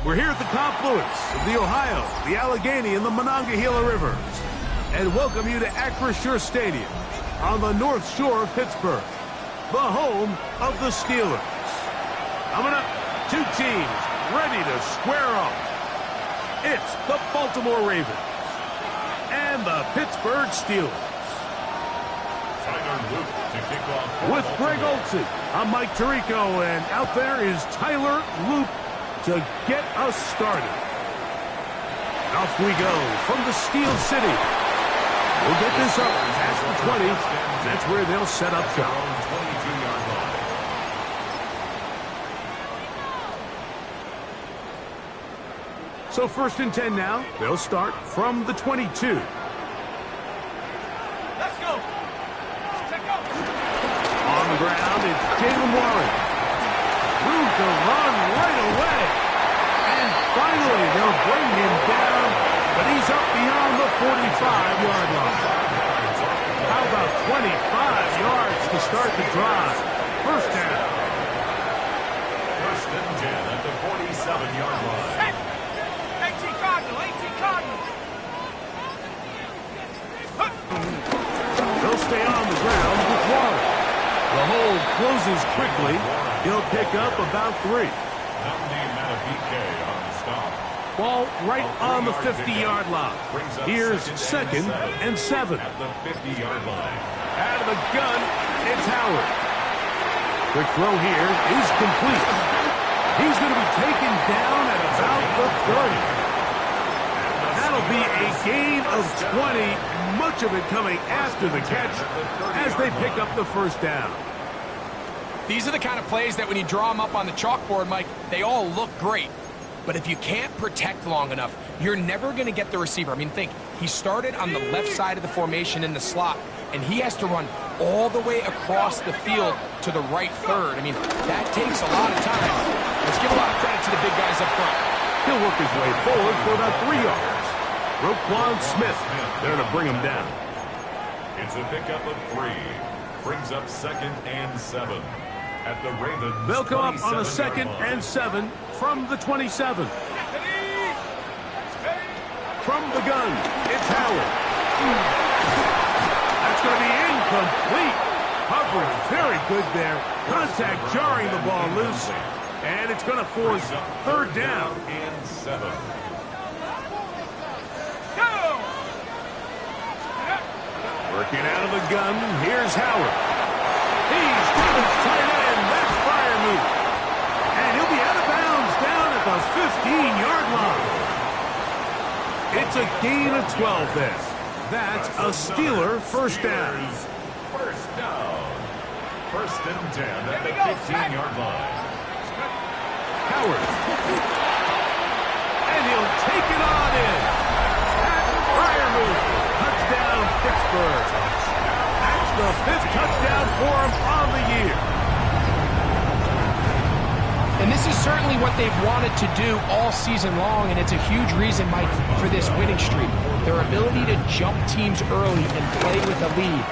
We're here at the confluence of the Ohio, the Allegheny, and the Monongahela Rivers, and welcome you to Acrisure Stadium on the North Shore of Pittsburgh, the home of the Steelers. Coming up, two teams ready to square off. It's the Baltimore Ravens and the Pittsburgh Steelers. With Greg Olsen, I'm Mike Tirico, and out there is Tyler Loop to get us started. Off we go from the Steel City. We'll get this up past the 20. That's where they'll set up shop. So 1st and 10 now. They'll start from the 22. Let's go. On the ground, it's Jaylen Warren. Room to run right away. And finally, they'll bring him down, but he's up beyond the 45-yard line. How about 25 yards to start the drive? First down. 1st and 10 at the 47-yard line. 18 Cardinal, 18 Cardinal. They'll stay on the ground with Warren. The hold closes quickly. He'll pick up about 3. Ball right on the 50-yard line. Here's 2nd and 7. At the 50-yard line. Out of the gun, it's Howard. Quick throw here is complete. He's going to be taken down at about the 30. That'll be a gain of 20, much of it coming after the catch as they pick up the first down. These are the kind of plays that when you draw them up on the chalkboard, Mike, they all look great. But if you can't protect long enough, you're never going to get the receiver. I mean, think, he started on the left side of the formation in the slot, and he has to run all the way across the field to the right third. I mean, that takes a lot of time. Let's give a lot of credit to the big guys up front. He'll work his way forward for about 3 yards. Roquan Smith there to bring him down. It's a pickup of 3. Brings up 2nd and 7. At the Ravens. They'll come up on a 2nd and 7 from the 27. From the gun, it's Howard. That's going to be incomplete. Coverage very good there. Contact jarring the ball loose. And it's going to force 3rd down. And 7. Working out of the gun, here's Howard. He's got his tight end. That's Freiermuth. And he'll be out of bounds down at the 15-yard line. It's a gain of 12 there. That's a Steeler first down. First down. 1st and 10 at the 15-yard line. Howard. And he'll take it on in. Pat Freiermuth. Touchdown, Pittsburgh. That's the 5th touchdown for him on the year. And this is certainly what they've wanted to do all season long, and it's a huge reason, Mike, for this winning streak. Their ability to jump teams early and play with a lead.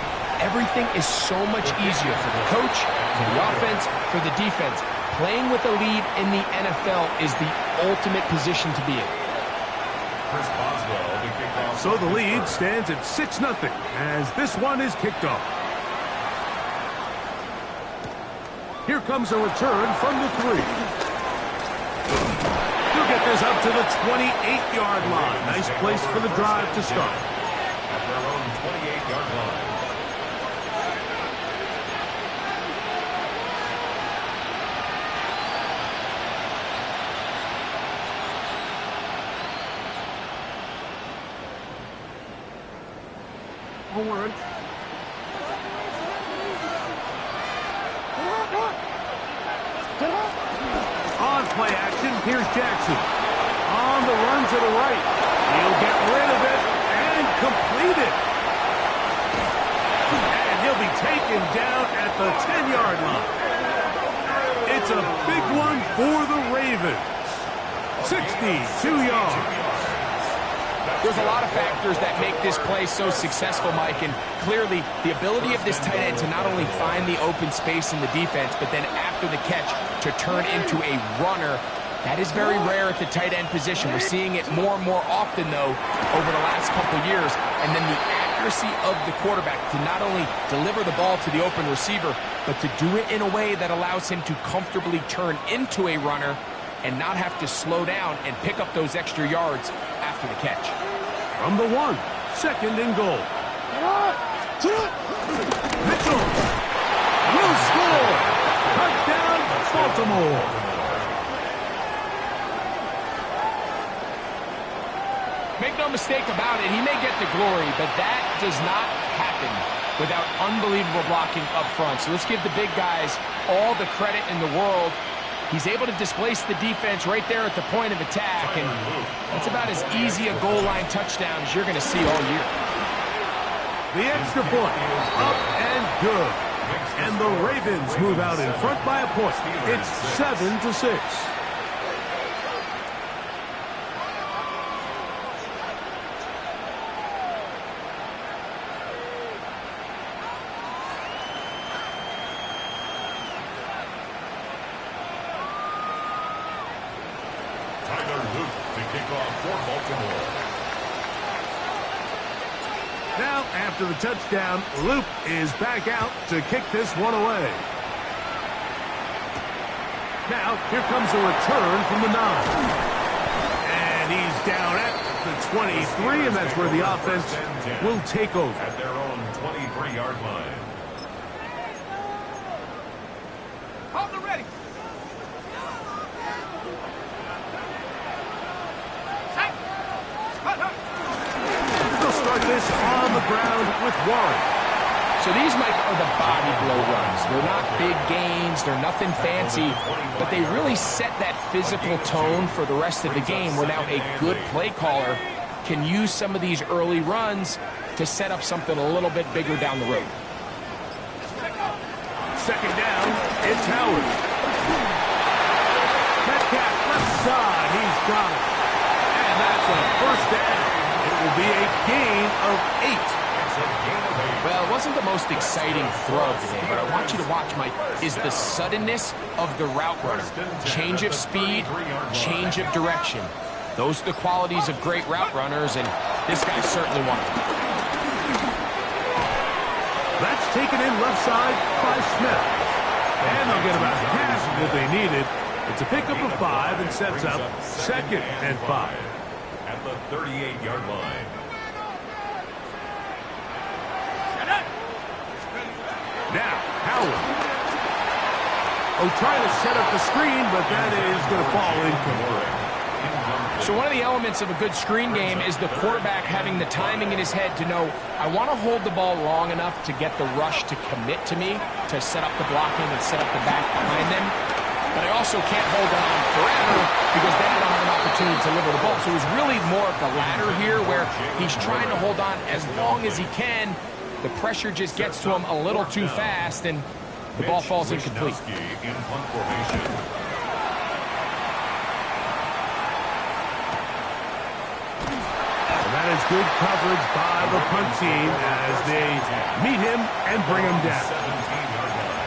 Everything is so much easier for the coach, for the offense, for the defense. Playing with a lead in the NFL is the ultimate position to be in. Chris Boswell to kick off. So the lead stands at 6-0 as this one is kicked off. Here comes a return from the 3. He'll get this up to the 28-yard line. Nice place for the drive to start. At their own 28-yard line. Forward. On play action, here's Jackson. On the run to the right. He'll get rid of it and complete it. And he'll be taken down at the 10-yard line. It's a big one for the Ravens. 62 yards. There's a lot of factors that make this play so successful, Mike, and clearly the ability of this tight end to not only find the open space in the defense, but then after the catch to turn into a runner. That is very rare at the tight end position. We're seeing it more and more often, though, over the last couple of years. And then the accuracy of the quarterback to not only deliver the ball to the open receiver, but to do it in a way that allows him to comfortably turn into a runner and not have to slow down and pick up those extra yards after the catch. From the 1, 2nd and goal. Mitchell will score. Touchdown, Baltimore. Make no mistake about it, he may get the glory, but that does not happen without unbelievable blocking up front. So let's give the big guys all the credit in the world. He's able to displace the defense right there at the point of attack, and that's about as easy a goal line touchdown as you're going to see all year. The extra point, up and good. And the Ravens move out in front by a point. It's 7-6. Now, after the touchdown, Luke is back out to kick this one away. Now, here comes a return from the 9. And he's down at the 23, and that's where the offense will take over. At their own 23-yard line. Hold it ready. Start this on the ground with Warren. So these, Mike, are the body blow runs. They're not big gains, they're nothing fancy, but they really set that physical tone for the rest of the game where now a good play caller can use some of these early runs to set up something a little bit bigger down the road. 2nd down, it's Howard. Metcalf left side, he's got it. And that's a first down. It will be a gain of 8. Well, it wasn't the most exciting throw today, but I want you to watch, Mike, is the suddenness of the route runner. Change of speed, change of direction. Those are the qualities of great route runners, and this guy certainly one of them. That's taken in left side by Smith. And they'll get about half of what they needed. It's a pickup of 5 and sets up 2nd and 5. At the 38-yard line. Now, Howard. Trying to set up the screen, but that is going to fall incomplete. So one of the elements of a good screen game is the quarterback having the timing in his head to know, I want to hold the ball long enough to get the rush to commit to me, to set up the blocking and set up the back behind them. But I also can't hold on forever because then I don't have an opportunity to deliver the ball. So it was really more of the latter here where he's trying to hold on as long as he can. The pressure just gets to him a little too fast, and the ball falls incomplete. In punt formation. And that is good coverage by the punt team as they meet him and bring him down. 17-yard line.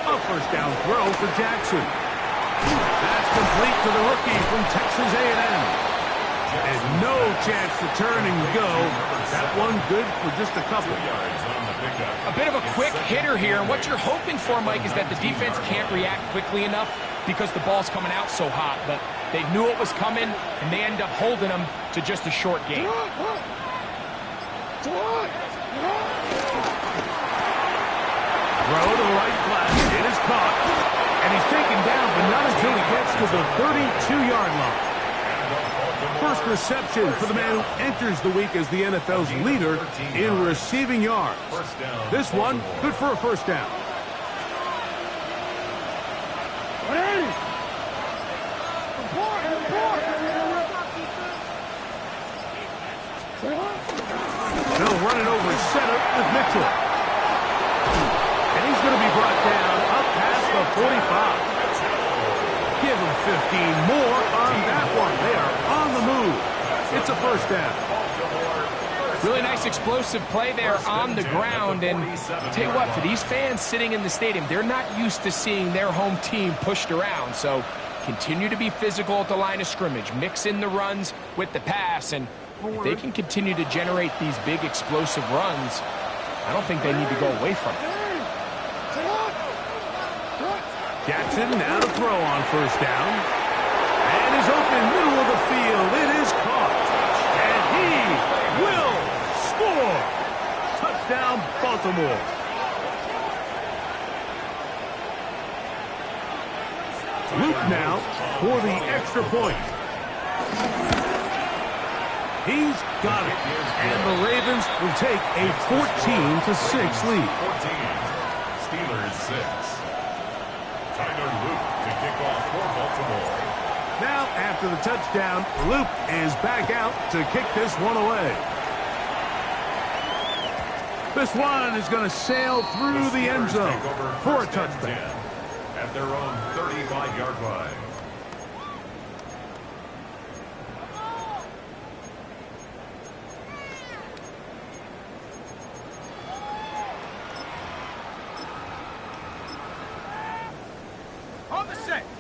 A first down throw for Jackson. That's complete to the rookie from Texas A&M. And no chance to turn and go. That one good for just a couple. A bit of a quick hitter here, and what you're hoping for, Mike, is that the defense can't react quickly enough because the ball's coming out so hot. But they knew it was coming, and they end up holding them to just a short gain. Throw to the right flat. It is caught. And he's taken down, but not until he gets to the 32-yard line. First reception for the man who enters the week as the NFL's leader in receiving yards. This one, good for a first down. with Mitchell. And he's going to be brought down up past the 45. Give him 15 more on that one. They are on the move. It's a first down. Really nice explosive play there on the ground. And I'll tell you what, for these fans sitting in the stadium, they're not used to seeing their home team pushed around. So continue to be physical at the line of scrimmage. Mix in the runs with the pass. And if they can continue to generate these big explosive runs, I don't think they need to go away from it. Jackson now to throw on first down. And is open middle of the field. It is caught. And he will score. Touchdown, Baltimore. Luke now for the extra point. He's got it. And the Ravens will take a 14-6 lead. 14. Steelers 6. Tyler Luke to kick off for Baltimore. Now, after the touchdown, Luke is back out to kick this one away. This one is going to sail through the end zone for a touchdown. At their own 35-yard line.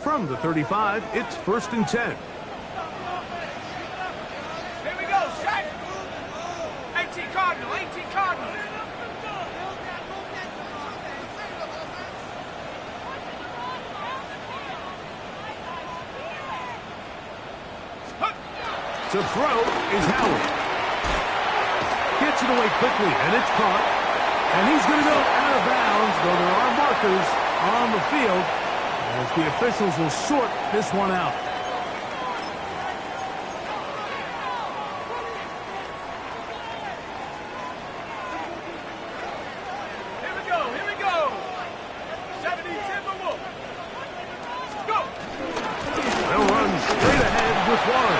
From the 35, it's 1st and 10. Here we go, set. 18 Cardinal, 18 Cardinal. To throw is Howard. Gets it away quickly, and it's caught. And he's going to go out of bounds, though there are markers on the field, as the officials will sort this one out. Here we go. 70 Timberwolves. Go. They'll run straight ahead with Warren.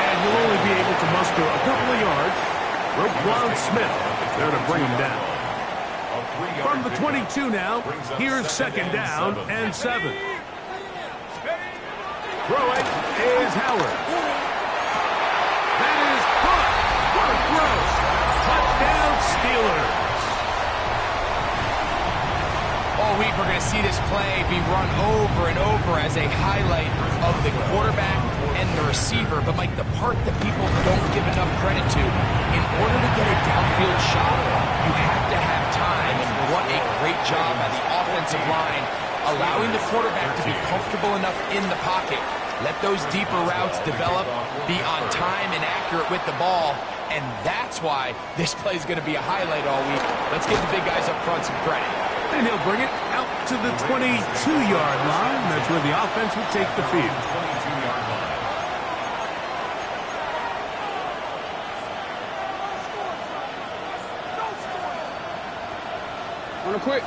And he'll only be able to muster a couple of yards. Roquan Smith there to bring him down. From the 22 now, here's 2nd down and 7. Throwing is Howard. That is caught. What a throw. Touchdown Steelers. All week we're going to see this play be run over and over as a highlight of the quarterback and the receiver. But, Mike, the part that people don't give enough credit to, in order to get a downfield shot, you have to have time. And what a great job by the offensive line, allowing the quarterback to be comfortable enough in the pocket. Let those deeper routes develop, be on time and accurate with the ball. And that's why this play is going to be a highlight all week. Let's give the big guys up front some credit. And he'll bring it out to the 22-yard line. That's where the offense will take the field. 22-yard line. On a quick.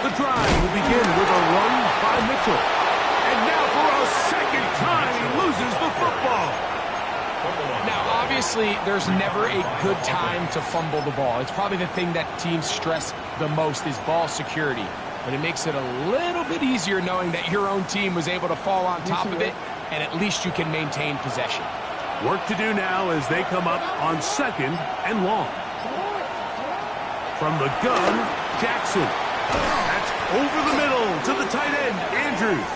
The drive will begin with a run by Mitchell. And now for a second time, he loses the football. Now, obviously, there's never a good time to fumble the ball. It's probably the thing that teams stress the most is ball security. But it makes it a little bit easier knowing that your own team was able to fall on top of it, and at least you can maintain possession. Work to do now as they come up on 2nd and long. From the gun, Jackson. That's over the middle to the tight end, Andrews.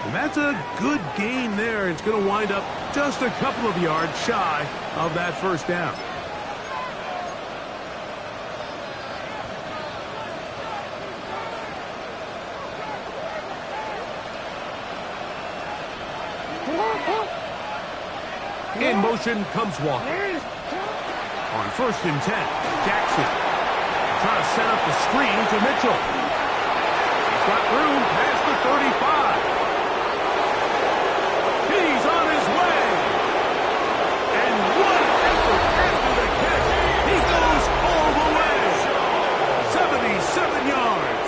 And that's a good gain there. It's going to wind up just a couple of yards shy of that first down. In motion comes Walker. On 1st and 10, Jackson trying to set up the screen to Mitchell. He's got room past the 35. He's on his way. And what effort after the catch. He goes all the way. 77 yards.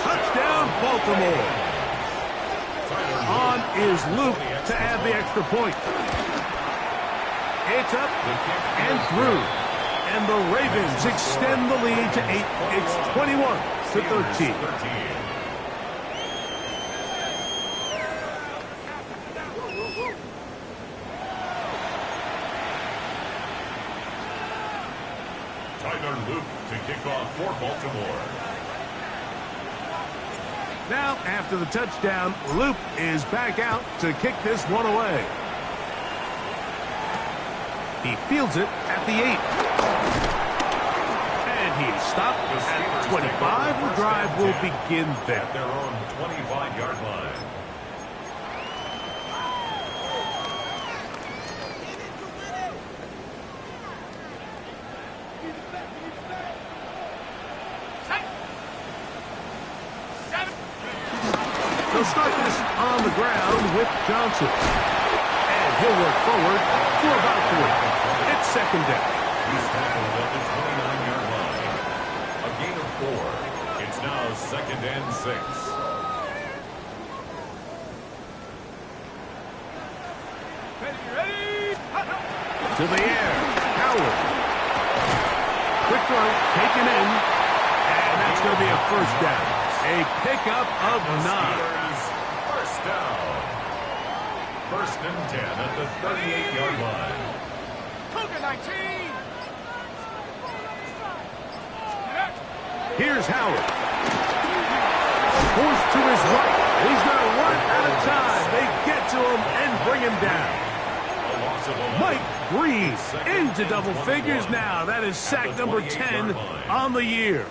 Touchdown, Baltimore. On is Luke to add the extra point. It's up and through. And the Ravens extend the lead to 8. It's 21-13. Tyler Luke to kick off for Baltimore. Now, after the touchdown, Luke is back out to kick this one away. He fields it at the 8. And he's stopped at 25. The drive will begin there. At their own 25-yard line. They'll start this on the ground with Johnson. And he'll work forward for about 3. It's second down. He's tackled at the 29-yard line. A gain of 4. It's now second and 6. Ready? To the air. Howard. Quick throw taken in. And that's going to be a first down. A pickup of 9. Steelers, first down. First and 10 at the 38-yard line. Cougar 19. Here's Howard. Forced to his right. He's going to run out of time. They get to him and bring him down. Mike Breeze into double figures now. That is sack number 10 on the year.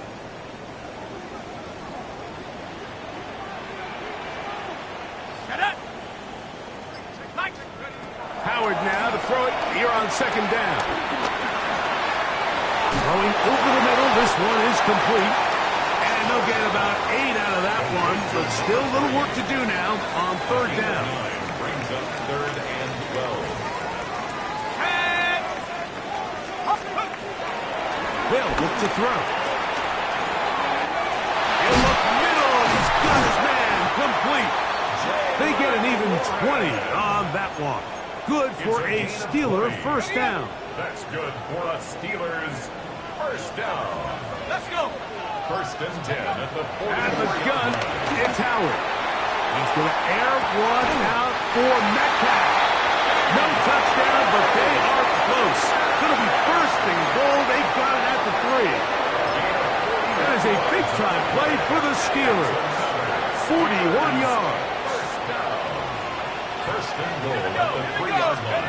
Howard now to throw it here on second down. Throwing over the middle. This one is complete. And they'll get about 8 out of that one. But still a little work to do now on third down. Brings up third and 12. Will look to throw. He'll look middle. He's got his man complete. They get an even 20 on that one. Good for a Steeler first down. That's good for a Steelers first down. Let's go. First and 10 at the 40. At the gun, it's Howard. He's going to air one out for Metcalf. No touchdown, but they are close. Going to be first and goal. They got it at the 3. That is a big-time play for the Steelers. 41 yards. First and goal at the 3-yard line.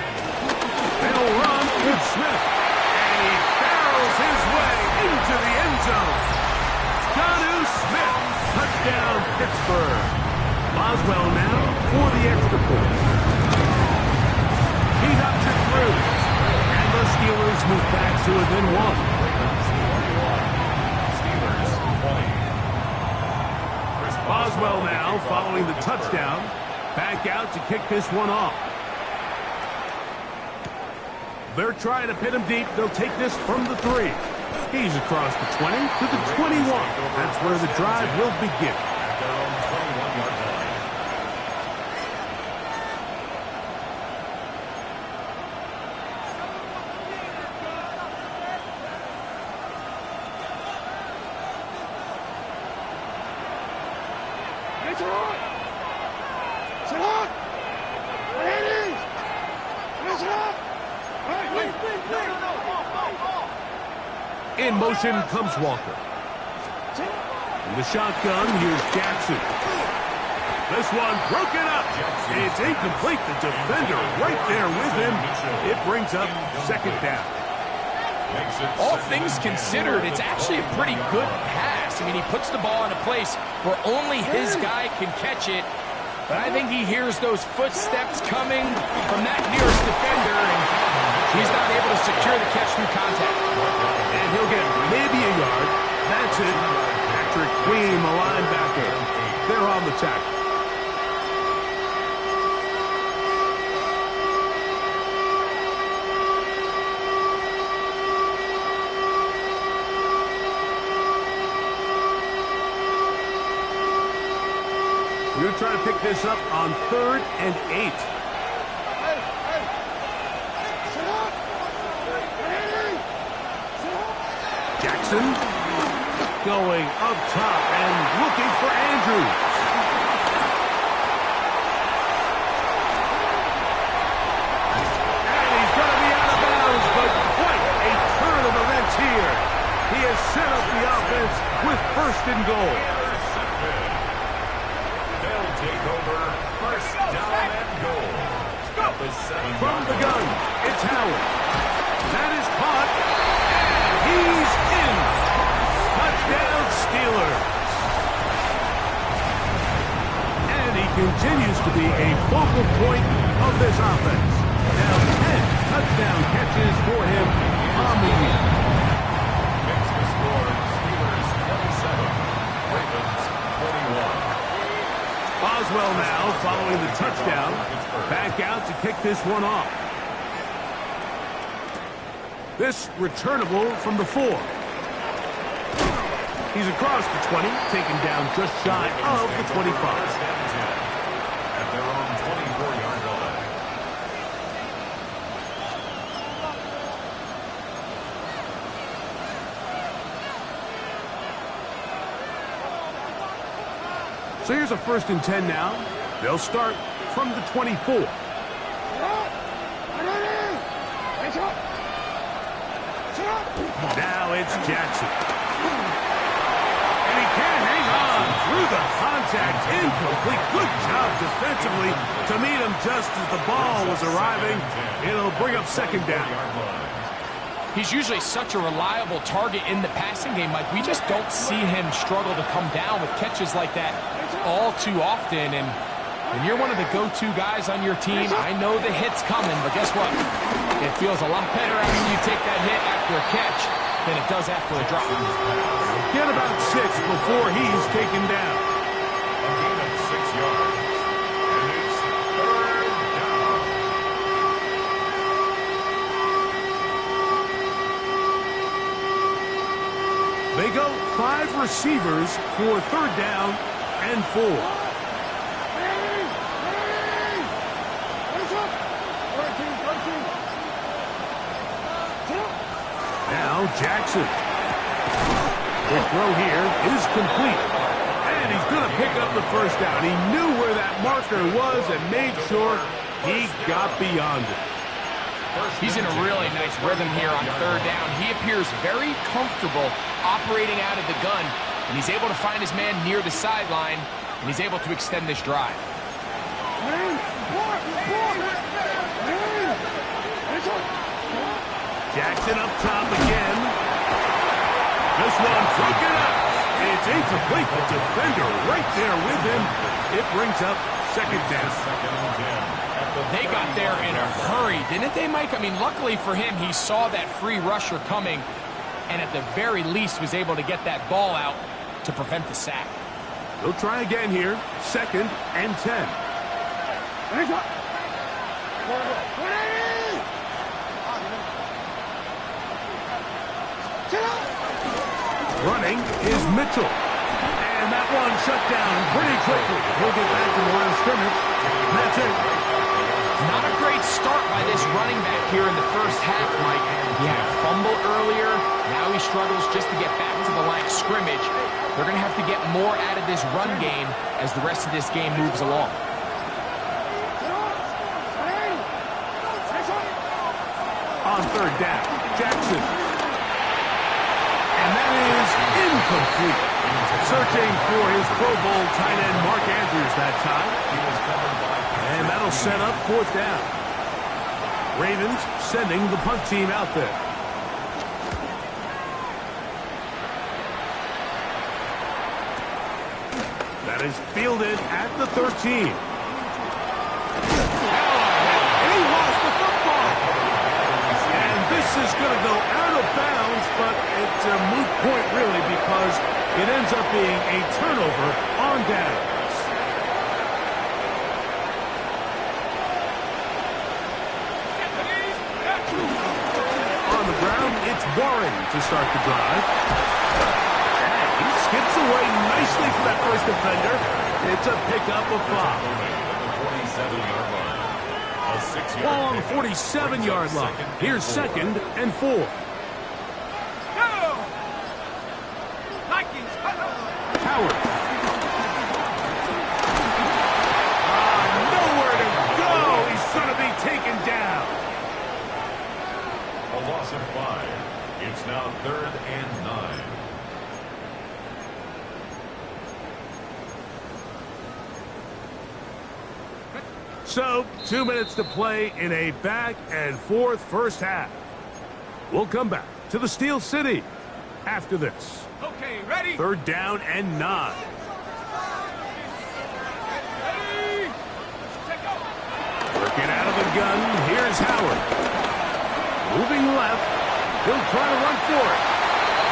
They'll run with Smith. And he barrels his way into the end zone. Jonnu Smith. Touchdown, Pittsburgh. Boswell now for the extra point. He knocks it through. And the Steelers move back to within 1. Steelers 20. Boswell now following the touchdown. Back out to kick this one off. They're trying to pin him deep. They'll take this from the 3. He's across the 20 to the 21. That's where the drive will begin. At their own 21-yard line. It's on. It's on. Ready. It's on. Wait. In motion comes Walker. In the shotgun, here's Jackson. This one broken up. It's incomplete. The defender right there with him. It brings up second down. All things considered, it's actually a pretty good pass. I mean, he puts the ball in a place where only his guy can catch it. But I think he hears those footsteps coming from that nearest defender, and he's not able to secure the catch through contact. And he'll get maybe a yard. That's it. Patrick Queen, the linebacker. They're on the tackle. Going to try to pick this up on 3rd and 8. Jackson going up top and looking for Andrews. And he's going to be out of bounds, but quite a turn of events here. He has set up the offense with 1st and goal. They'll take over 1st down and goal. At the 7. From the gun, it's Howard. That is caught, and he's in. Touchdown Steelers. And he continues to be a focal point of this offense. Now 10 touchdown catches for him on the year. Makes the score Steelers 27, Ravens 21. Boswell now following the touchdown. Back out to kick this one off. This returnable from the 4. He's across the 20, taken down just shy of the 25. At their own 24-yard line. So here's a 1st and 10 now. They'll start from the 24. Now it's Jackson. And he can't hang on through the contact. Incomplete. Good job defensively to meet him just as the ball was arriving. It'll bring up 2nd down. He's usually such a reliable target in the passing game, Mike. We just don't see him struggle to come down with catches like that all too often. And when you're one of the go-to guys on your team, I know the hit's coming, but guess what? It feels a lot better after you take that hit after a catch than it does after a drop. Get about 6 before he's taken down. A gain of 6 yards. And it's 3rd down. They go 5 receivers for 3rd down and 4. Now Jackson. The throw here is complete. And he's going to pick up the 1st down. He knew where that marker was and made sure he got beyond it. He's in a really nice rhythm here on 3rd down. He appears very comfortable operating out of the gun, and he's able to find his man near the sideline, and he's able to extend this drive. Jackson up top again. This one broken up. It's incomplete. The defender right there with him. It brings up 2nd down. They got there in a hurry, didn't they, Mike? I mean, luckily for him, he saw that free rusher coming, and at the very least was able to get that ball out to prevent the sack. They'll try again here. 2nd and 10. Running is Mitchell. And that one shut down pretty quickly. He'll get back to the line of scrimmage. That's it. Not a great start by this running back here in the 1st half, Mike. He had a fumble earlier. Now he struggles just to get back to the line of scrimmage. They're going to have to get more out of this run game as the rest of this game moves along. On 3rd down, Jackson. And that is incomplete. Searching for his Pro Bowl tight end Mark Andrews that time. And that'll set up 4th down. Ravens sending the punt team out there. That is fielded at the 13. And he lost the football. And this is going to go out of bounds, but it's a moot point really because it ends up being a turnover on downs. On the ground, it's Warren to start the drive. And he skips away nicely for that first defender. It's a pickup of 5. Ball on the 47-yard line. Here's 2nd and 4. Go! Vikings, Howard. Nowhere to go. He's going to be taken down. A loss of 5. It's now 3rd and 9. So, 2 minutes to play in a back-and-forth first half. We'll come back to the Steel City after this. Okay, ready? 3rd down and 9. Ready? Take off. Working out of the gun, here's Howard. Moving left, he'll try to run for it.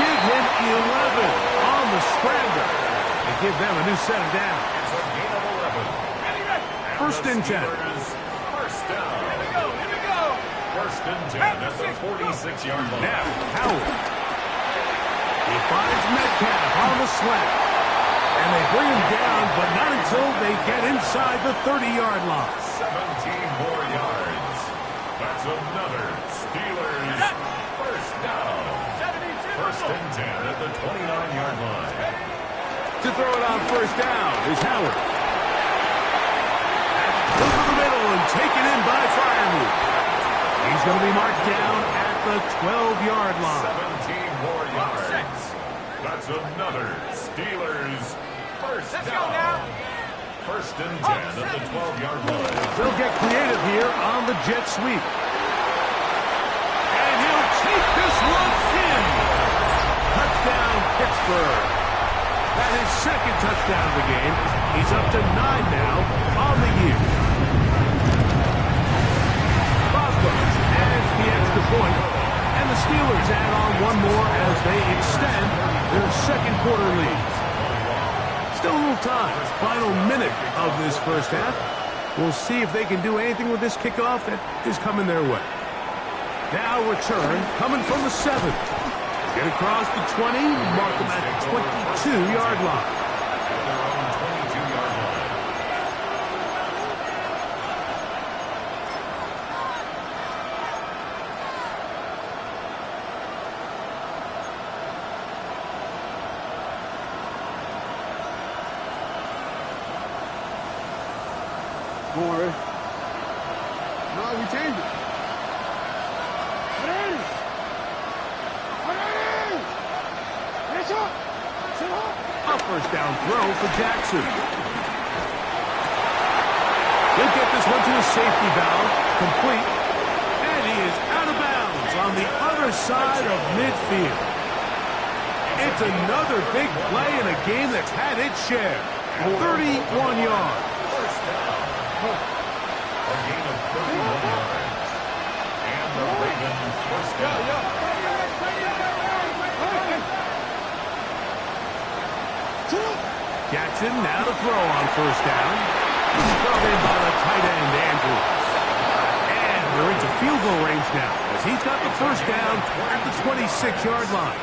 Give him 11 on the scramble. And give them a new set of downs. It's a gain of 11. Ready, ready. First and 10. First down. Here we go. First and 10 at the 46-yard line. Now, Howard. He finds Metcalf on the slant. And they bring him down, but not until they get inside the 30-yard line. 17 more yards. That's another Steelers first down. 72. First and 10 at the 29-yard line. To throw it on first down is Howard. Over the middle and taken in by Freiermuth. He's going to be marked down at the 12-yard line. 17 more yards. That's another Steelers first Let's down. go now. First and 10 at the 12-yard line. They'll get creative here on the jet sweep. And he'll take this one in. Touchdown, Pittsburgh. That is 2nd touchdown of the game. He's up to 9 now on the year. Boswell adds the extra point, and the Steelers add on one more as they extend their 2nd quarter lead. Still a little time. Final minute of this first half. We'll see if they can do anything with this kickoff that is coming their way. Now return coming from the 7. Get across the 20, mark them at the 22-yard line. At their own 22-yard line. Don't worry. No, we changed it. Ready? Ready? Let's up. Sit up. A first down throw for Jackson. He'll get this one to the safety valve, complete, and he is out of bounds on the other side of midfield. It's another big play in a game that's had its share. 31 yards. First down. A gain of 31 yards. And the Ravens first down. Jackson now to throw on first down. Thrown in by the tight end, Andrews. And we're into field goal range now as he's got the first down at the 26-yard line.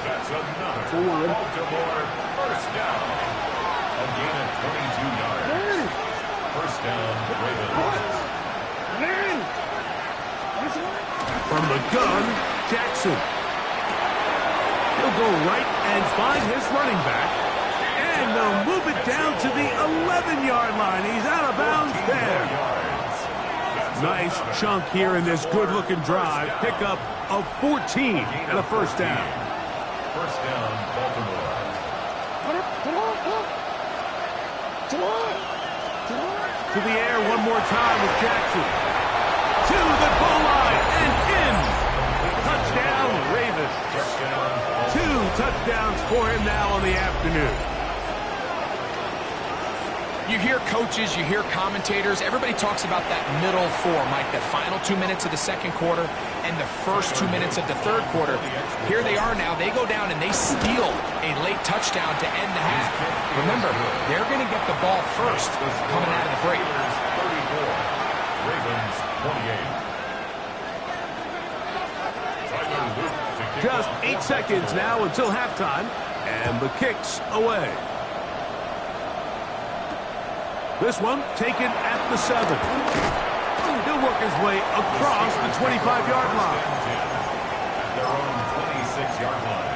That's another Baltimore first down. A gain of 22 yards. First down, Ravens. From the gun, Jackson. He'll go right and find his running back. And they'll move it down to the 11-yard line. He's out of bounds there. Nice chunk here in this good-looking drive. Pickup of 14 and a first down. First down, Baltimore. To the air one more time with Jackson. To the goal line and in. Touchdown, Ravens. 2 touchdowns for him now on the afternoon. You hear coaches, you hear commentators, everybody talks about that middle 4, Mike, the final 2 minutes of the second quarter and the first 2 minutes of the third quarter. Here they are now. They go down and they steal a late touchdown to end the half. Remember, they're going to get the ball first coming out of the break. 34, Ravens 28. Tyler Luke to Just 8 seconds now until halftime, and the kick's away. This one taken at the 7. He'll work his way across the 25-yard line. At their own 26-yard line.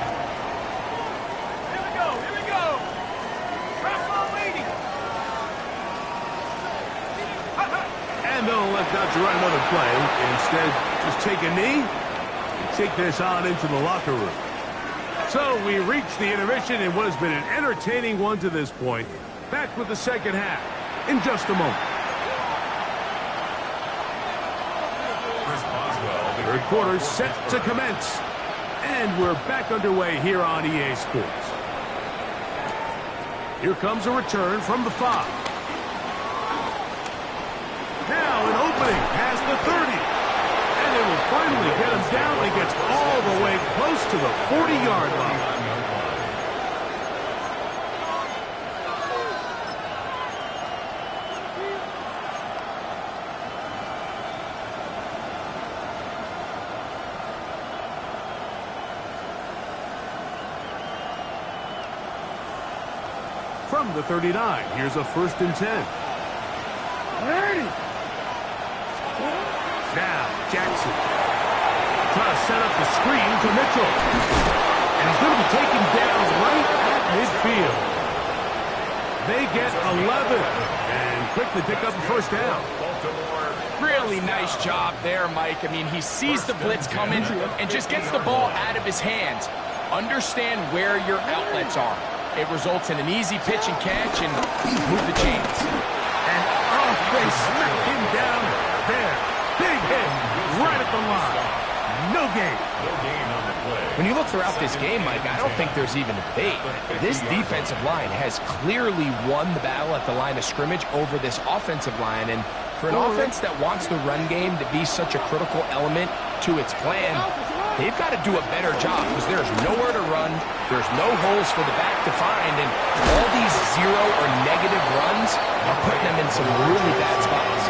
Here we go, here we go. Press on leading. And they'll elect not to run another play. Instead, just take a knee and take this on into the locker room. So we reach the intermission in what has been an entertaining one to this point. Back with the second half in just a moment. Chris Boswell. Third quarter set to commence. And we're back underway here on EA Sports. Here comes a return from the 5. Now an opening past the 30. And it will finally get him down and gets all the way close to the 40-yard line. From the 39, here's a 1st and 10. Now, Jackson. Trying to set up the screen to Mitchell. And he's going to be taken down right at midfield. They get 11 and quickly pick up a 1st down. Really nice job there, Mike. I mean, he sees the blitz coming and just gets the ball out of his hands. Understand where your outlets are. It results in an easy pitch and catch and move the chains. And they smacked him down there. Big hit right at the line. No gain. No gain on the play. When you look throughout this game, Mike, I don't think there's even a debate. This defensive line has clearly won the battle at the line of scrimmage over this offensive line. And for an offense that wants the run game to be such a critical element to its plan, they've got to do a better job because there's nowhere to run. There's no holes for the back to find. And all these 0 or negative runs are putting them in some really bad spots.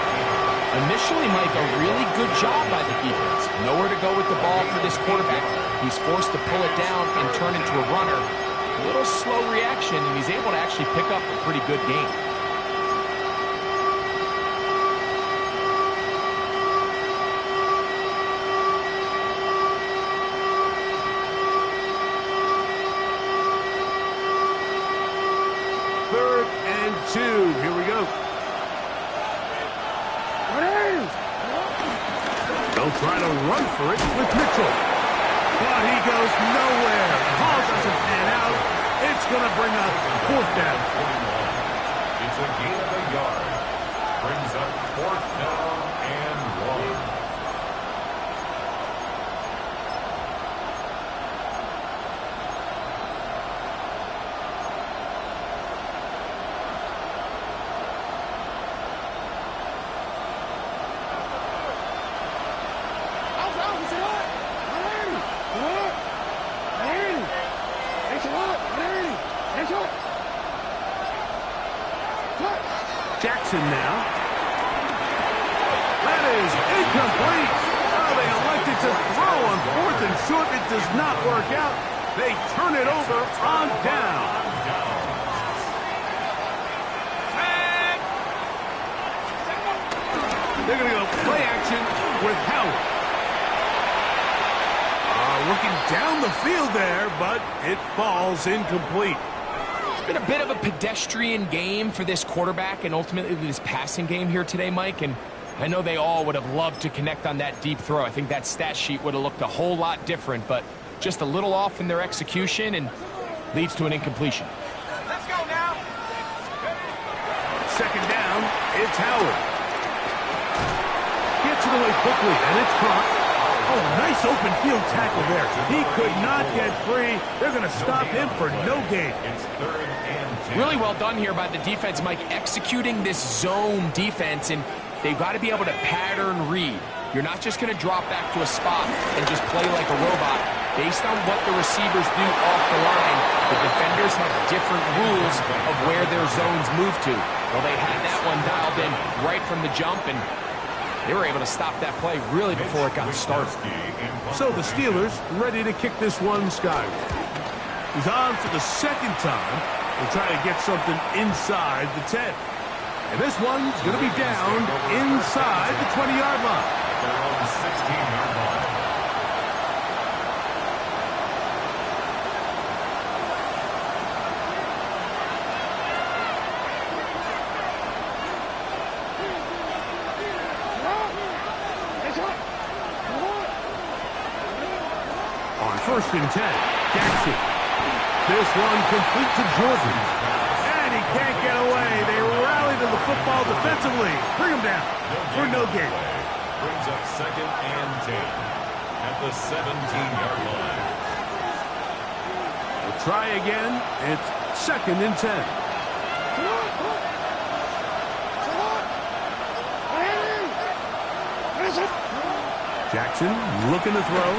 Initially, Mike, a really good job by the defense. Nowhere to go with the ball for this quarterback. He's forced to pull it down and turn into a runner. A little slow reaction, and he's able to actually pick up a pretty good game. Third and 2. Here we go. They'll try to run for it with Mitchell. But he goes nowhere. Ball doesn't pan out. It's going to bring up 4th down. It's a gain of a yard. Brings up 4th down and 1. Jackson now. That is incomplete. Oh, they elected to throw on 4th and short. It does not work out. They turn it over on down. They're going to go play action with Howard. Looking down the field there, but it falls incomplete. It's been a bit of a pedestrian game for this quarterback and ultimately this passing game here today, Mike. And I know they all would have loved to connect on that deep throw. I think that stat sheet would have looked a whole lot different, but just a little off in their execution and leads to an incompletion. Let's go now. 2nd down, it's Howard. Gets it away quickly, and it's caught. Oh, nice open field tackle there. He could not get free. They're going to stop him for no gain. It's 3rd and 10. Really well done here by the defense, Mike, executing this zone defense, and they've got to be able to pattern read. You're not just going to drop back to a spot and just play like a robot. Based on what the receivers do off the line, the defenders have different rules of where their zones move to. Well, they had that one dialed in right from the jump, and They were able to stop that play really before it got started. So the Steelers ready to kick this one skyward. He's on for the second time. We'll try to get something inside the 10. And this one's going to be down inside the 20-yard line. Their own 16-yard line. On 1st and 10, Jackson. This one complete to Jordan. And he can't get away. They rally to the football defensively. Bring him down for no gain. Brings up 2nd and 10 at the 17-yard line. We'll try again. It's 2nd and 10. Jackson looking to throw.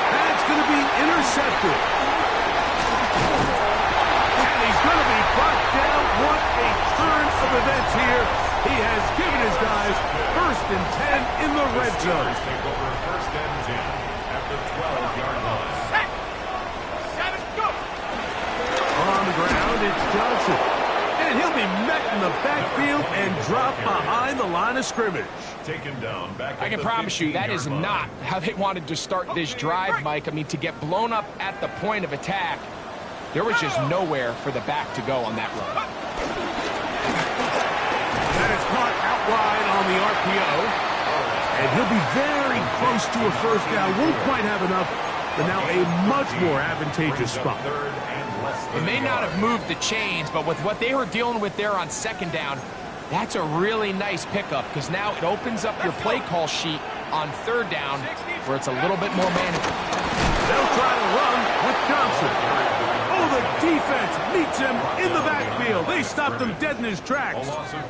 That's going to be intercepted. And he's going to be brought down. What a turn of events here. He has given his guys 1st and 10 in the red zone. Take over 1st and 10 at the 12-yard line. Set. 7, go. On the ground, it's Johnson. And he'll be met in the backfield and dropped behind the line of scrimmage. Taken down back. I can promise you that is not how they wanted to start this drive, Mike. I mean, to get blown up at the point of attack, there was just nowhere for the back to go on that run. That is caught out wide on the RPO. And he'll be very close to a 1st down. Won't quite have enough, but now a much more advantageous spot. It may not have moved the chains, but with what they were dealing with there on 2nd down, that's a really nice pickup because now it opens up your play call sheet on 3rd down where it's a little bit more manageable. They'll try to run with Johnson. Oh, the defense meets him in the backfield. They stopped him dead in his tracks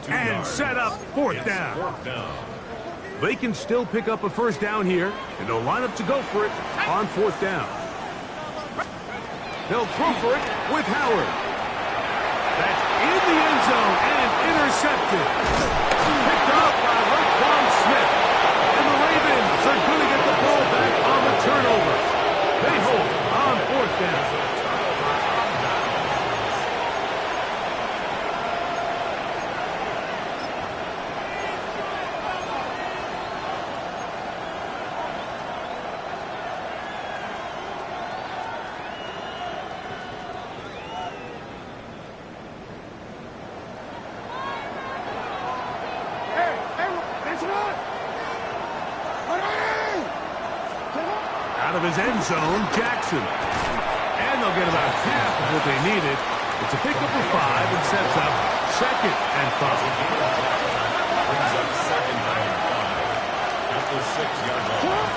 and set up 4th down. They can still pick up a 1st down here, and they'll line up to go for it on 4th down. They'll throw for it with Howard. That's in the end zone and intercepted. Picked up by Roquan Smith. And the Ravens are going to get the ball back on the turnover. They hold on 4th down. Out of his end zone, Jackson. And they'll get about half of what they needed. It's a pickup of 5 and sets up 2nd and 5. Brings up 2nd and 5 at the 6-yard line.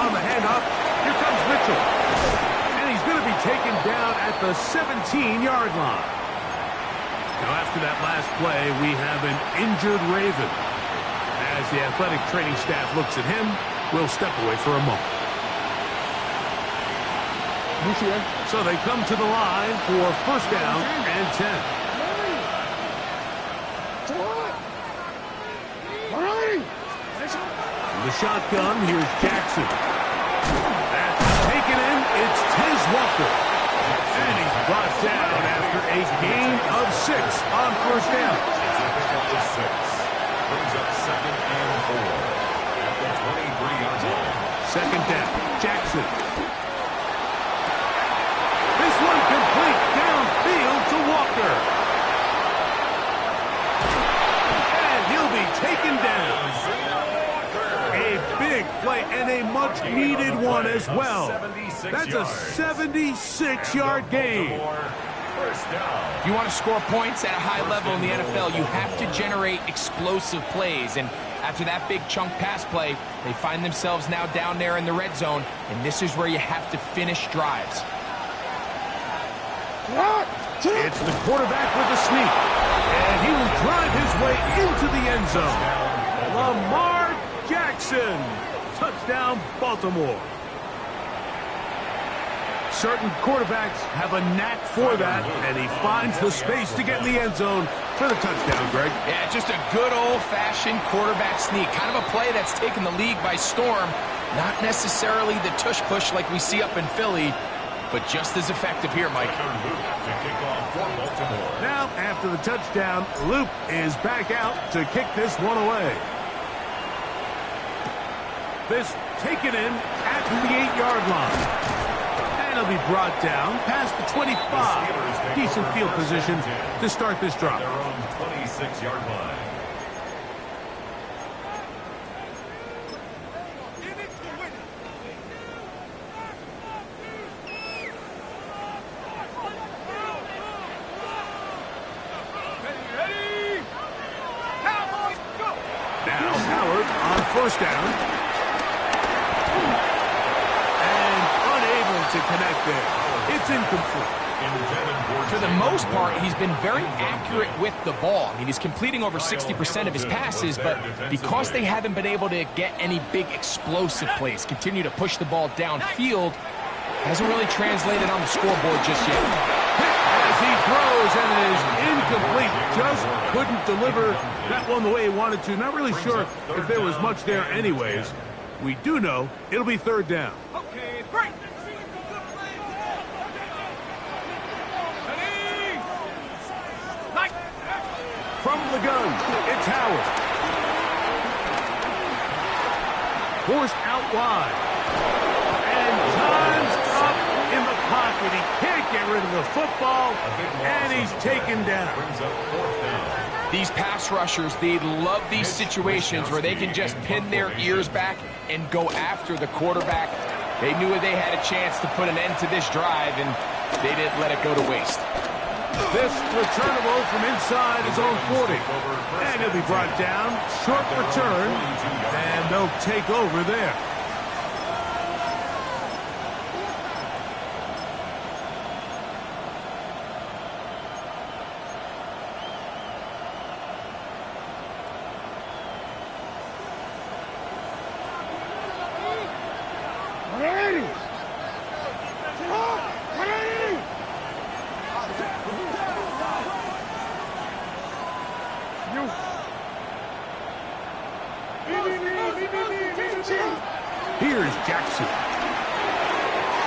On the handoff, here comes Mitchell. And he's going to be taken down at the 17-yard line. Now after that last play, we have an injured Raven. As the athletic training staff looks at him, we'll step away for a moment. So they come to the line for 1st down and 10. The shotgun, here's Jackson. That's taken in, it's Tez Walker. And he's brought down after a gain of 6 on 1st down. It's a pickup of 6. Brings up 2nd and 4 at the 23-yard line. 2nd down, Jackson. This one complete downfield to Walker. And he'll be taken down. A big play and a much-needed one as well. That's a 76-yard gain. If you want to score points at a high level in the NFL, you have to generate explosive plays. And after that big chunk pass play, they find themselves now down there in the red zone, and this is where you have to finish drives. It's the quarterback with a sneak, and he will drive his way into the end zone. Lamar Jackson, touchdown Baltimore. Certain quarterbacks have a knack for that, and he finds the space to get in the end zone for the touchdown, Greg. Yeah, just a good old-fashioned quarterback sneak. Kind of a play that's taken the league by storm. Not necessarily the tush-push like we see up in Philly, but just as effective here, Mike. Now, after the touchdown, Luke is back out to kick this one away. This taken in at the 8-yard line. And he'll be brought down past the 25. Decent field position to start this drive. Their own 26-yard line. Ready? Cowboys, go! Now Howard on first down. To connect there. It's incomplete. For the most part, he's been very accurate with the ball. I mean, he's completing over 60% of his passes, but because they haven't been able to get any big explosive plays, continue to push the ball downfield, hasn't really translated on the scoreboard just yet. As he throws, and it is incomplete. Just couldn't deliver that one the way he wanted to. Not really sure if there was much there anyways. We do know it'll be third down. Okay, break! From the gun, it's Howard. Forced out wide. And time's up in the pocket. He can't get rid of the football, and he's taken down. These pass rushers, they love these situations where they can just pin their ears back and go after the quarterback. They knew they had a chance to put an end to this drive, and they didn't let it go to waste. This returnable from inside his own 40. And he'll be brought down. Short return. And they'll take over there. Here's Jackson.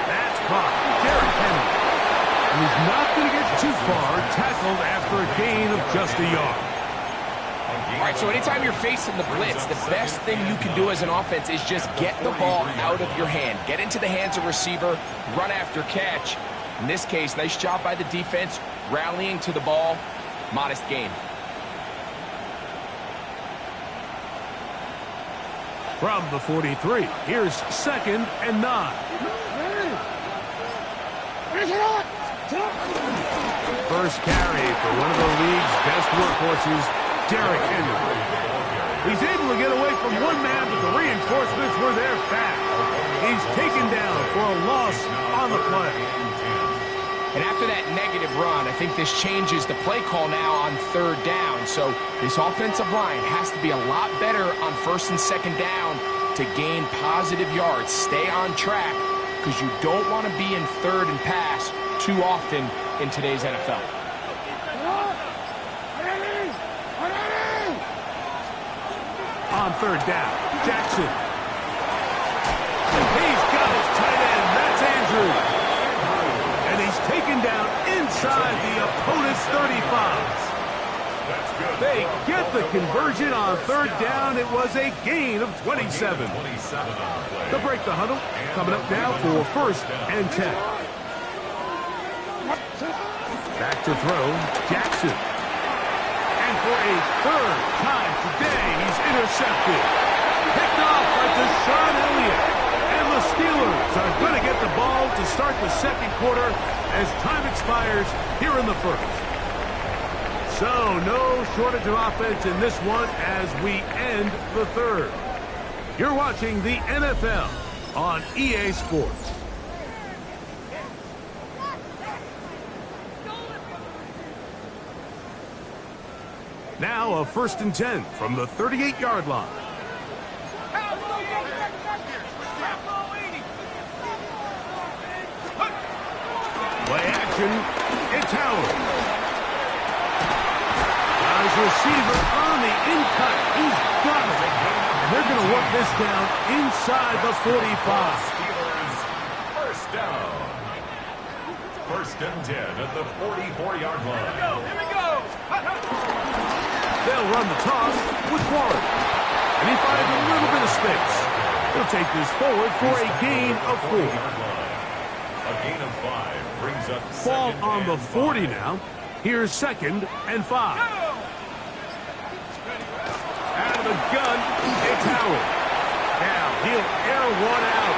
That's caught. Derrick Henry. And he's not going to get too far. Tackled after a gain of just a yard. All right, so anytime you're facing the blitz, the best thing you can do as an offense is just get the ball out of your hand. Get into the hands of receiver, run after catch. In this case, nice job by the defense, rallying to the ball. Modest gain. From the 43, here's 2nd and 9. First carry for one of the league's best workhorses, Derrick Henry. He's able to get away from one man, but the reinforcements were there fast. He's taken down for a loss on the play. And after that negative run, I think this changes the play call now on 3rd down. So this offensive line has to be a lot better on 1st and 2nd down to gain positive yards. Stay on track because you don't want to be in 3rd and pass too often in today's NFL. On 3rd down, Jackson. He's got his tight end. That's Andrews. And he's taken down inside the opponent's 35. They get the conversion on 3rd down. It was a gain of 27. They'll break the huddle. Coming up now for 1st and 10. Back to throw, Jackson. And for a 3rd time today, he's intercepted. Picked off by Deshaun Elliott. And the Steelers are going to get the ball to start the 2nd quarter as time expires here in the 1st. So, no shortage of offense in this one as we end the 3rd. You're watching the NFL on EA Sports. Now a 1st and 10 from the 38-yard line. motion. It's Howard. His receiver on the in-cut. He's got it. And they're going to work this down inside the 45. Steelers, first down. First and 10 at the 44-yard line. Here we go. They'll run the toss with Warren. And he finds a little bit of space. He'll take this forward for a gain of 4. A gain of 5 brings up Ball second on the and 40 5. now. Here's 2nd and 5. Out of the gun, it's Howard. Now he'll air one out.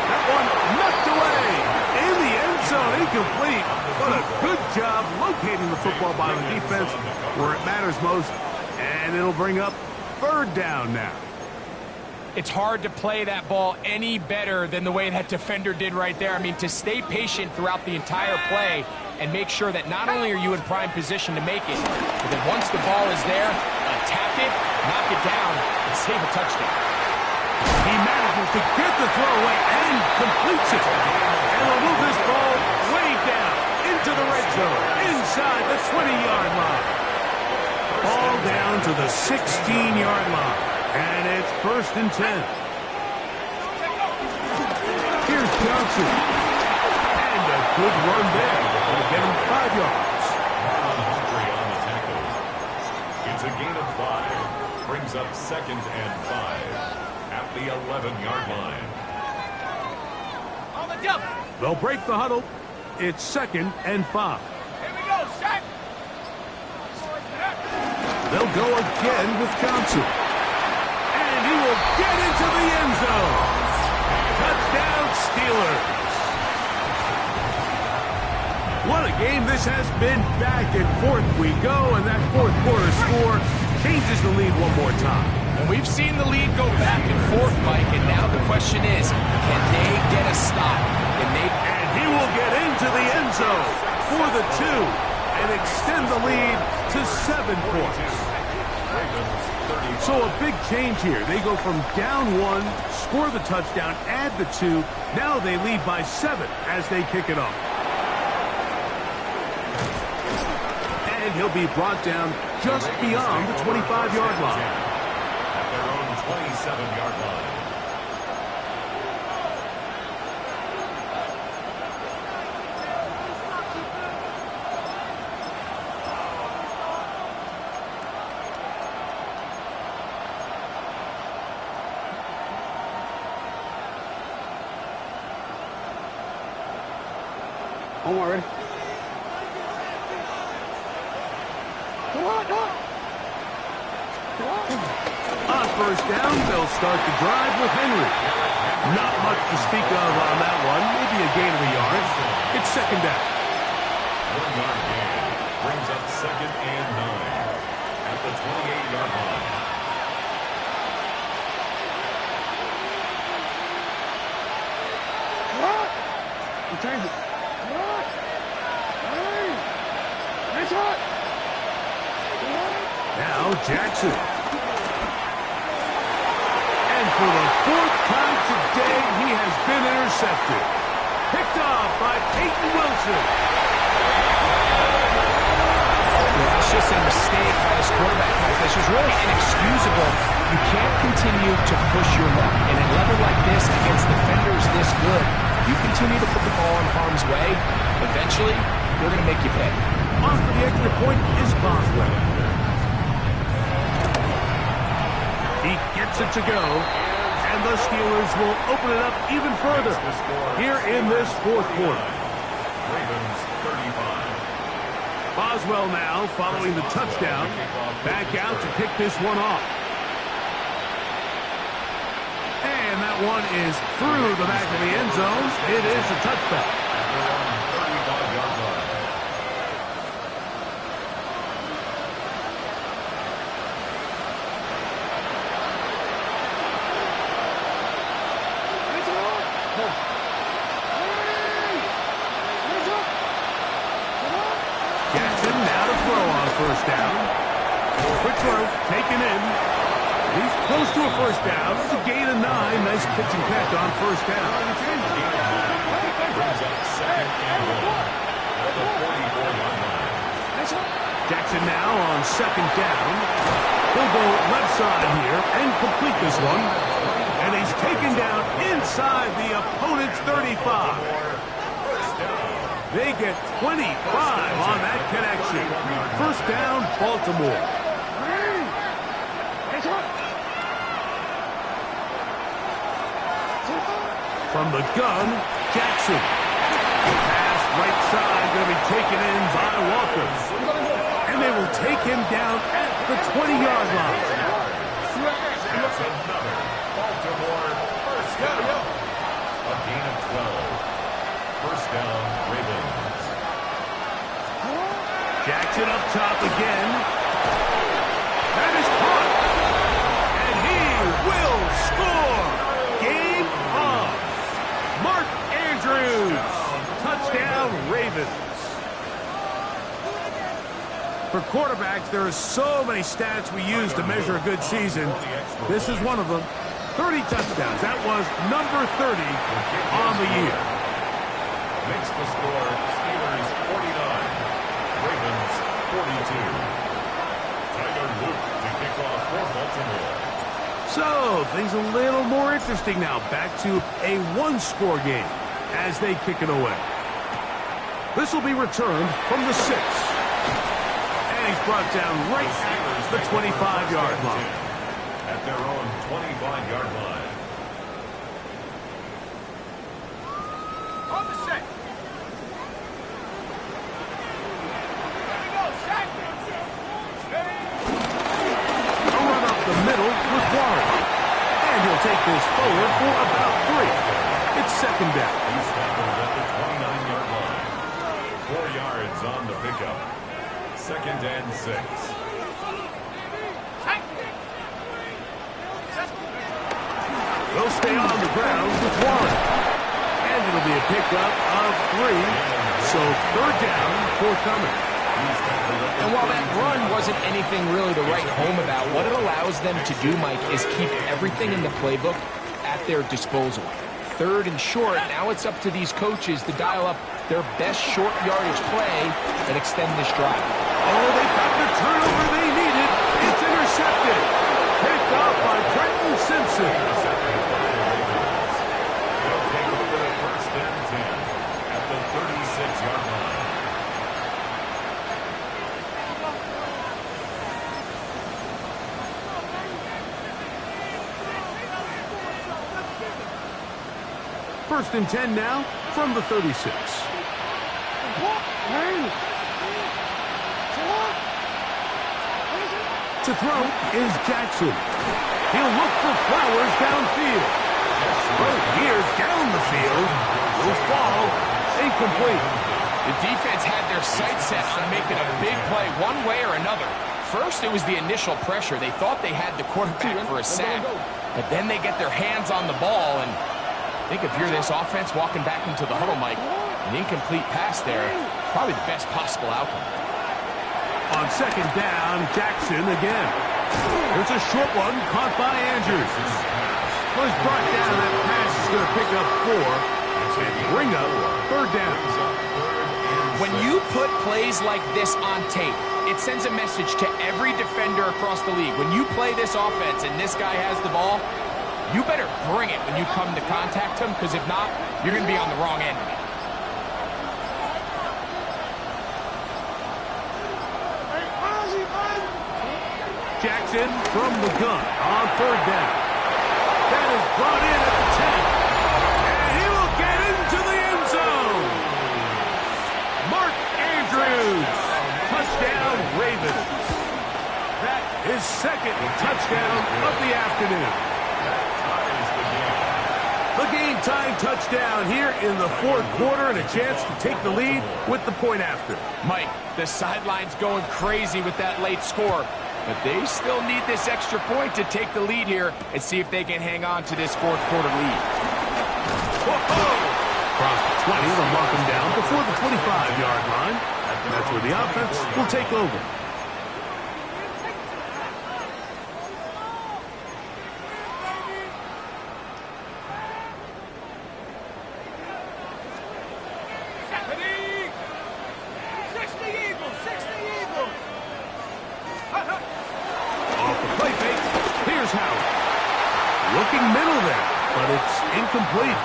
That one knocked away. In the end zone, incomplete. But a good job locating the football by the defense where it matters most. And it'll bring up 3rd down now. It's hard to play that ball any better than the way that defender did right there. I mean, to stay patient throughout the entire play and make sure that not only are you in prime position to make it, but that once the ball is there, attack it, knock it down, and save a touchdown. He manages to get the throw away and completes it. And will move this ball way down into the red zone, inside the 20-yard line. Ball down to the 16-yard line. And it's 1st and 10. Here's Johnson. And a good run there. Will get him 5 yards. Humphrey on the tackle. It's a gain of 5. Brings up 2nd and 5 at the 11-yard line. On the jump. They'll break the huddle. It's 2nd and 5. Here we go. Set. They'll go again with Johnson. And he will get into the end zone. Touchdown, Steelers. What a game this has been. Back and forth we go, and that 4th quarter score changes the lead one more time. And we've seen the lead go back and forth, Mike, and now the question is, can they get a stop? And he will get into the end zone for the 2 and extend the lead to 7 points. So a big change here. They go from down 1, score the touchdown, add the 2. Now they lead by 7 as they kick it off. And he'll be brought down just beyond the 25-yard line. At their own 27-yard line. I'm already. On 1st down, they'll start the drive with Henry. Not much to speak of on that one. Maybe a gain of a yard. It's 2nd down. 1-yard gain brings up 2nd and 9 at the 28-yard line. I'm changing. Now Jackson. And for the 4th time today, he has been intercepted. Picked off by Peyton Wilson. Yeah, that's just a mistake by this quarterback. This is really inexcusable. You can't continue to push your luck. And at a level like this, against defenders this good, you continue to put the ball in harm's way, eventually, they're going to make you pay. Off for the extra point is Boswell. He gets it to go, and the Steelers will open it up even further here in this 4th quarter. Ravens 35. Boswell now following the touchdown, back out to kick this one off. And that one is through the back of the end zone. It is a touchback. 35-yard line. Jackson now to throw on 1st down. Quick throw, taken in. He's close to a 1st down. It's a gain of 9. Nice pitch and catch on 1st down. Brings up 2nd and 1. on second down. He'll go left side here and complete this one. And he's taken down inside the opponent's 35. They get 25 on that connection. First down, Baltimore. From the gun, Jackson. Pass right side going to be taken in by Walker. And they will take him down at the 20-yard line. That's another Baltimore first down. A gain of 12. First down, Ravens. Jackson up top again. That is caught. And he will score. Game on. Mark Andrews. Touchdown, Ravens. For quarterbacks, there are so many stats we use to measure a good season. This is one of them. 30 touchdowns. That was number 30 on the year. Makes the score Steelers 49, Ravens 42. Tyler Luke to kick off for Baltimore. So, things a little more interesting now. Back to a one-score game as they kick it away. This will be returned from the 6. And he's brought down right at the 25-yard line. At their own 25-yard line. On the set. Here we go, set. A run up the middle with Warren. And he'll take this forward for about 3. It's second down. He's tackled at the 29-yard line. 4 yards on the pickup. Second and 6. They'll stay on the ground with Warren. And it'll be a pickup of 3. So third down, forthcoming. And while that run wasn't anything really to write home about, what it allows them to do, Mike, is keep everything in the playbook at their disposal. Third and short, now it's up to these coaches to dial up their best short yardage play and extend this drive. Oh, they got the turnover they needed. It's intercepted. Picked up by Trenton Simpson. They'll take over the first and 10 at the 36-yard line. First and 10 now from the 36. To throw is Jackson. He'll look for Flowers downfield. Both years down the field. Will fall. Incomplete. The defense had their sights set on making a big play one way or another. First, it was the initial pressure. They thought they had the quarterback for a sack. But then they get their hands on the ball, and I think if you're this offense walking back into the huddle, Mike, an incomplete pass there, probably the best possible outcome. On second down, Jackson again. There's a short one caught by Andrews. Was brought down, and that pass is going to pick up 4 and bring up third down. When you put plays like this on tape, it sends a message to every defender across the league. When you play this offense and this guy has the ball, you better bring it when you come to contact him, because if not, you're going to be on the wrong end of it. Jackson from the gun on third down. That is brought in at the 10. And he will get into the end zone. Mark Andrews. Touchdown, Ravens. That is second touchdown of the afternoon. The game-time touchdown here in the fourth quarter, and a chance to take the lead with the point after. Mike, the sideline's going crazy with that late score, but they still need this extra point to take the lead here and see if they can hang on to this fourth quarter lead. Whoa! Across the 20, they'll mark him down before the 25-yard line. That's where the offense will take over. Looking middle there, but it's incomplete.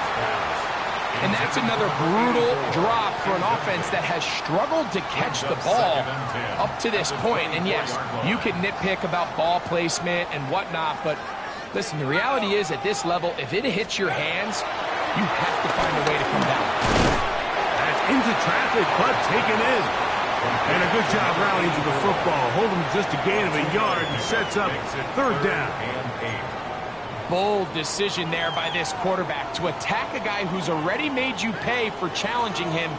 And that's another brutal drop for an offense that has struggled to catch the ball up to this point. And yes, you can nitpick about ball placement and whatnot, but listen, the reality is at this level, if it hits your hands, you have to find a way to come down. That's into traffic, but taken in. And a good job rallying to the football. Holding just a gain of a yard and sets up third down. Bold decision there by this quarterback to attack a guy who's already made you pay for challenging him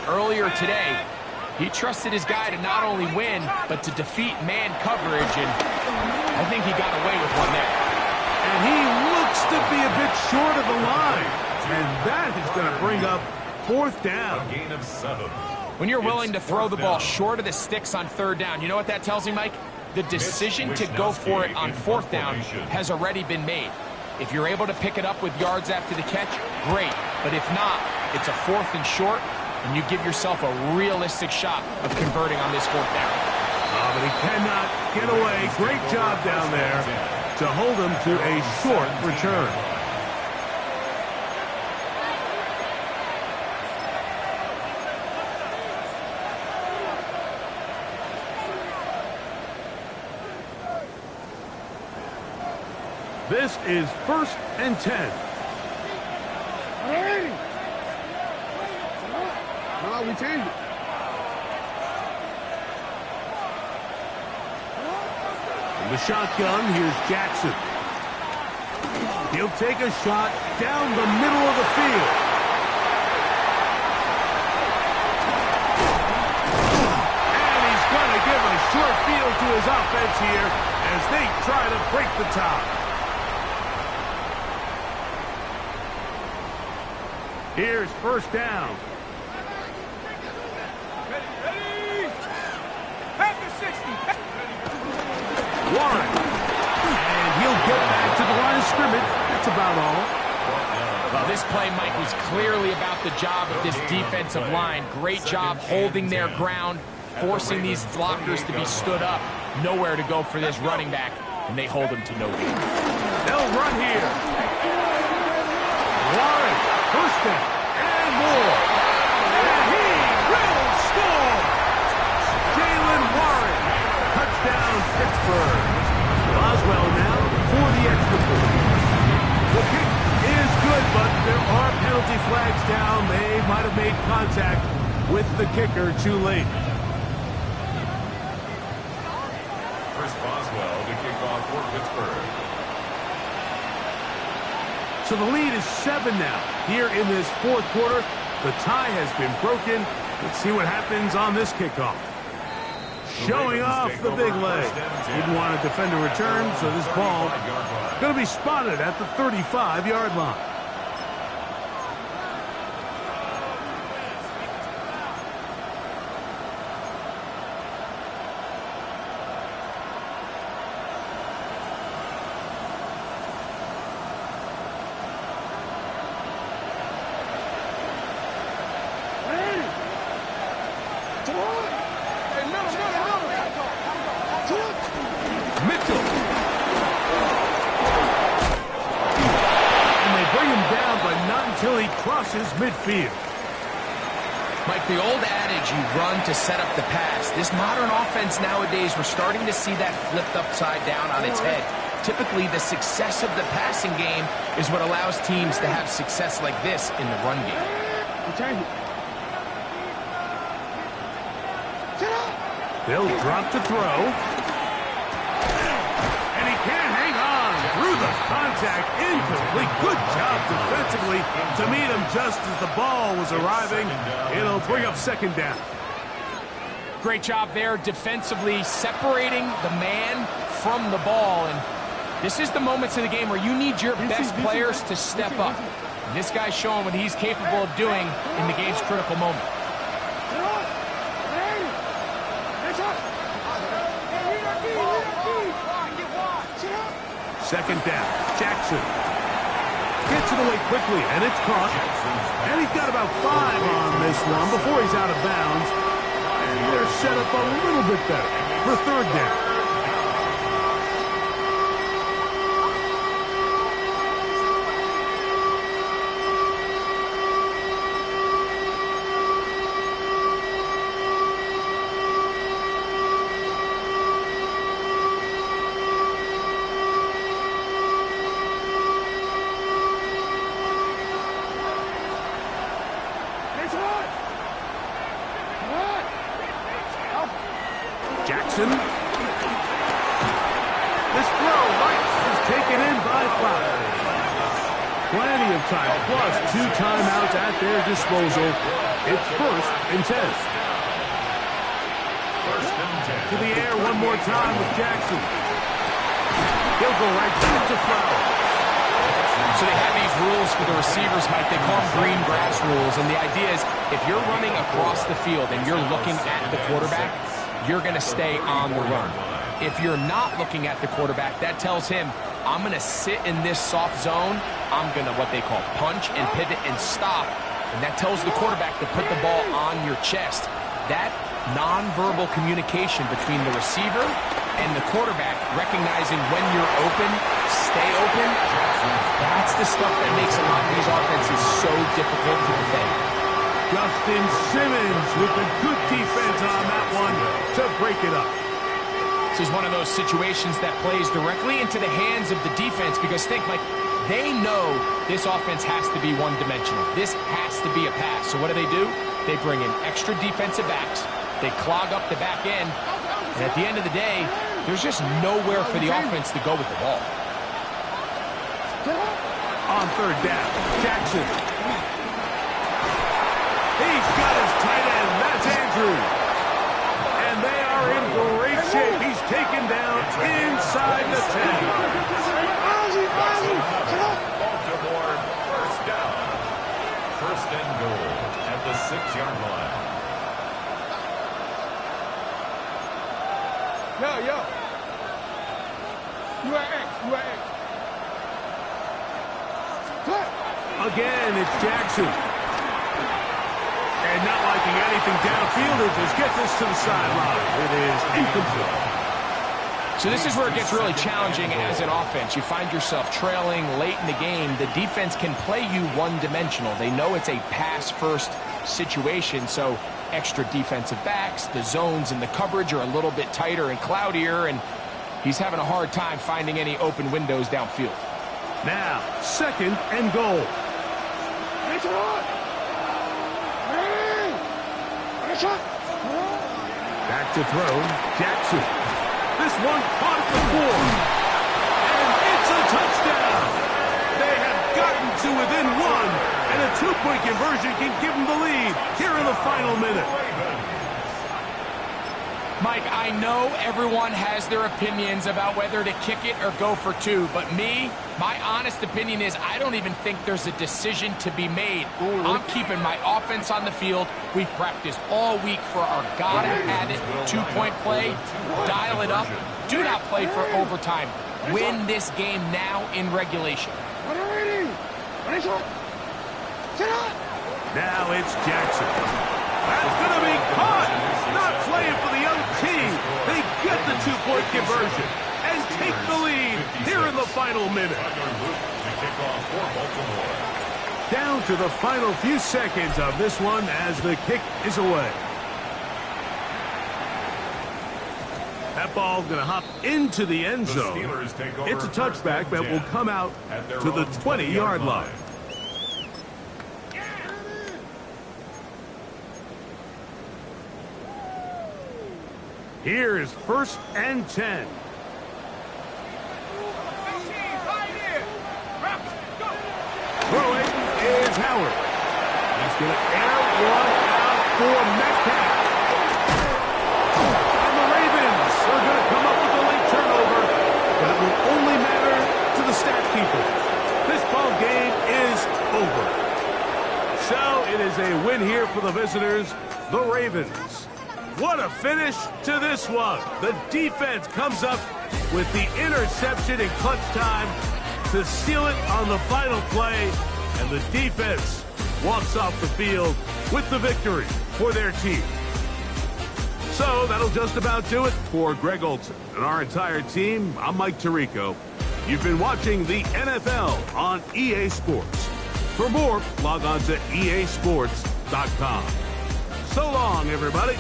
earlier today. He trusted his guy to not only win, but to defeat man coverage, and I think he got away with one there. And he looks to be a bit short of the line. And that is going to bring up fourth down. A gain of 7. When you're willing to throw the ball short of the sticks on third down, you know what that tells me, Mike? The decision to go for it on fourth down has already been made. If you're able to pick it up with yards after the catch, great. But if not, it's a fourth and short, and you give yourself a realistic shot of converting on this fourth down. Oh, but he cannot get away. Great job down there to hold him to a short return. This is 1st and 10. Hey! No, we changed it. In the shotgun, here's Jackson. He'll take a shot down the middle of the field. And he's going to give a short field to his offense here as they try to break the tie. Here's first down. Ready? Pack the 60. Warren. And he'll get back to the line of scrimmage. That's about all. Well, this play, Mike, was clearly about the job of this defensive line. Great job holding their ground, forcing these blockers to be stood up. Nowhere to go for this running back, and they hold him to no gain. They'll run here. Warren, first down, and more. And he will score. Jaylen Warren, touchdown Pittsburgh. Boswell now for the extra point. The kick is good, but there are penalty flags down. They might have made contact with the kicker too late. Chris Boswell to kick off for Pittsburgh. So the lead is 7 now. Here in this fourth quarter, the tie has been broken. Let's see what happens on this kickoff. Showing off the big leg. Didn't want to defend a return, so this ball is going to be spotted at the 35-yard line. Mitchell. And they bring him down, but not until he crosses midfield. Mike, the old adage, you run to set up the pass. This modern offense nowadays, we're starting to see that flipped upside down on its head. Typically, the success of the passing game is what allows teams to have success like this in the run game. They'll drop to throw. And he can't hang on through the contact. Incomplete. Good job defensively to meet him just as the ball was arriving. It'll bring up second down. Great job there defensively, separating the man from the ball. And this is the moments of the game where you need your best players to step up. And this guy's showing what he's capable of doing in the game's critical moment. Second down. Jackson gets it away quickly, and it's caught. And he's got about 5 on this one before he's out of bounds. And they're set up a little bit better for third down. Jackson. This throw right is taken in by Flowers. Plenty of time, plus 2 timeouts at their disposal. It's 1st and 10. To the air one more time with Jackson. He'll go right back to Flowers. So they have these rules for the receivers, Mike. They call them green grass rules. And the idea is if you're running across the field and you're looking at the quarterback, you're going to stay on the run. If you're not looking at the quarterback, that tells him, I'm going to sit in this soft zone. I'm going to what they call punch and pivot and stop. And that tells the quarterback to put the ball on your chest. That nonverbal communication between the receiver and the quarterback, recognizing when you're open, stay open, that's the stuff that makes a lot of these offenses so difficult to defend. Justin Simmons with a good defense on that one to break it up. This is one of those situations that plays directly into the hands of the defense because think, Mike, they know this offense has to be one-dimensional. This has to be a pass. So what do? They bring in extra defensive backs. They clog up the back end. And at the end of the day, there's just nowhere for the offense to go with the ball. On 3rd down, Jackson. He's got his tight end. That's Andrews. And they are in great shape. He's taken down inside the 10. Baltimore, 1st down. 1st and goal at the 6-yard line. Yo. You are X. Again, it's Jackson. And not liking anything downfield, it just gets us to the sideline. It is incomplete. So this is where it gets really challenging as an offense. You find yourself trailing late in the game. The defense can play you one-dimensional. They know it's a pass-first situation, so extra defensive backs, the zones and the coverage are a little bit tighter and cloudier, and he's having a hard time finding any open windows downfield. Now, 2nd and goal. Back to throw, Jackson. This one caught at the 4. And it's a touchdown. They have gotten to within 1. And a 2-point conversion can give them the lead here in the final minute. Mike, I know everyone has their opinions about whether to kick it or go for 2, but my honest opinion is I don't even think there's a decision to be made. I'm keeping my offense on the field. We've practiced all week for our gotta-have-it 2-point play. Dial it up. Do not play for overtime. Win this game now in regulation. Now it's Jackson. That's going to be caught. Not playing for the young team. They get the 2-point conversion and take the lead here in the final minute. Down to the final few seconds of this one as the kick is away. That ball going to hop into the end zone. It's a touchback that will come out to the 20-yard line. Here is 1st and 10. Throwing is Howard. He's going to air one out for Metcalf. And the Ravens are going to come up with a late turnover, but it will only matter to the stat keepers. This ball game is over. So it is a win here for the visitors, the Ravens. What a finish to this one. The defense comes up with the interception in clutch time to seal it on the final play, and the defense walks off the field with the victory for their team. So that'll just about do it for Greg Olsen and our entire team. I'm Mike Tirico. You've been watching the NFL on EA Sports. For more, log on to easports.com. So long, everybody.